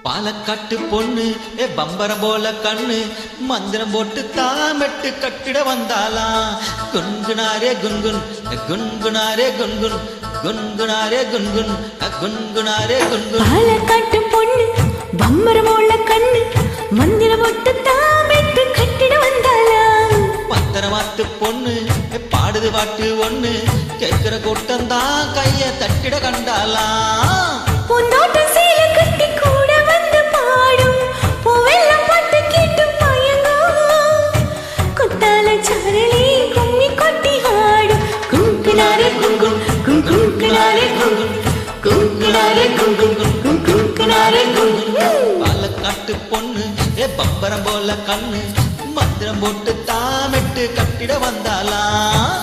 பாலக்காட்டு பொண்ணு பம்பரம் போல கண்ணு மந்திரம் போட்டு தாமெட்டு கட்டிட வந்தாலாம். குன்குனாரே குன்குன் குன்குனாரே குன்குன் குன்குனாரே குன்குன் குன்குனாரே குன்குன். பாலக்காட்டு பொண்ணு பம்பரம் போல கண்ணு மந்திரம் போட்டு தாமெட்டு கட்டிட வந்தாலாம். பத்திரமாத்து பொண்ணு பாடுது பாட்டு ஒண்ணு கேட்கிற கூட்டம் தான் கைய தட்டிட கண்டாலாம். பூந்தோட்டம் சேல கட்டி கூட வந்து பாடும் பூவெல்லாம் பாட்டு கேட்டு பயங்கும் குத்தால சாரலி கும்மி கொட்டி ஆடும். குங்குனாரே குங்குன் குங்குனாரே குங்குன் குங்குனாரே குங்குன் குங்குனாரே குங்குன். பாலக்காட்டு பொண்ணு பம்பரம் போல கண்ணு மந்திரம் போட்டு தாமெட்டு கட்டிட வந்தாலாம்.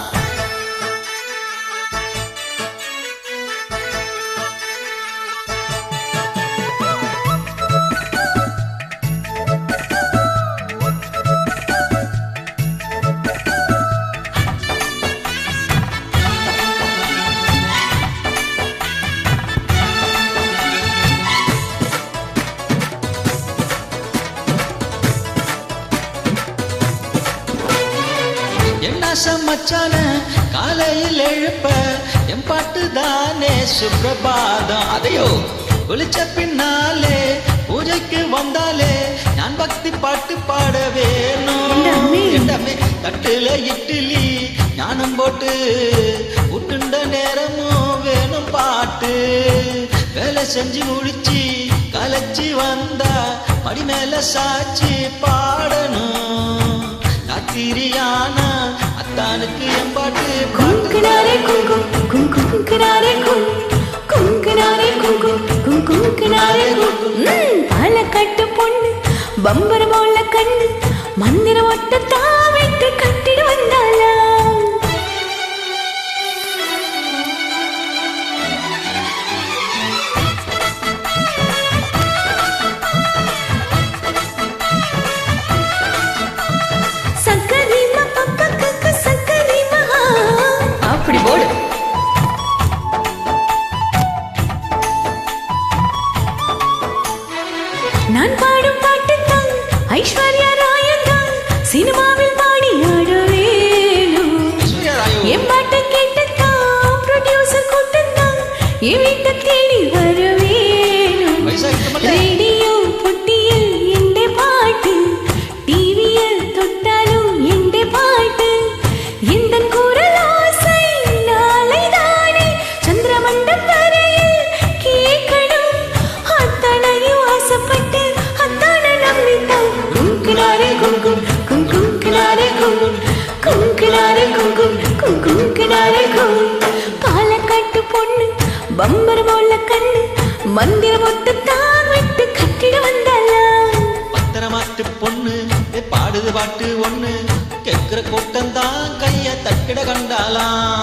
என்னாசம் மச்சான காலையில் எழுப்ப என் பாட்டு தானே சுப்ரபாதம். அதையோ ஒளிச்ச பின்னாலே பூஜைக்கு வந்தாலே நான் பக்தி பாட்டு பாட வேணும். தட்டுல இட்லி ஞானம் போட்டு உட்டுண்ட நேரமும் வேணும் பாட்டு. வேலை செஞ்சு முடிச்சு கலைச்சி வந்தா மடி மேல சாச்சி பாடணும். காத்திரியானா அத்தானுக்கு எம்பாட்டு. குங்குனாரே குங்கும் குங்குனாரே குங் குங்குனாரே குங்கும் குங்குனாரே குங். பாலக்காட்டு பொண்ணு பம்பரம் போல கண்ணு மந்திரம் ஒட்ட தாவிட்டு கட்டிட வந்தாலாம். அப்படி போடு. நான் பாடும் பாட்டு தான் ஐஸ்வர்யா ராயன் தான் சினிமாவில் பாடி ஆட வேணும். என் பாட்டை கேட்டுத்தான் ப்ரொடியூசர் கூட்டம் தான் என் வீட்டை தேடி வர வேணும். ரேடியோ பொட்டியில் எந்த பாட்டு டிவியில் தொட்டாலும் எந்த பாட்டு இந்த குரல் ஆசை நாளை தானே சந்திரமண்டம் வரையில் கேட்கணும். அத்தனையும் ஆசைப்பட்டு அத்தான நம்பித்தான். குங்குனாரே குங்குன் குங்குனாரே குங்குன் குங்குனாரே குங்குன் குங்குனாரே குங்குன். பாலக்காட்டு பொண்ணு பம்பரம் போல கண்ணு மந்திரம் ஒட்டு தான் விட்டு கட்டிட வந்தாலாம். பத்திரமாட்டு பொண்ணு பாடுது பாட்டு ஒண்ணு கேட்கிற கூட்டம் தான் கைய தட்டிட கண்டாலாம்.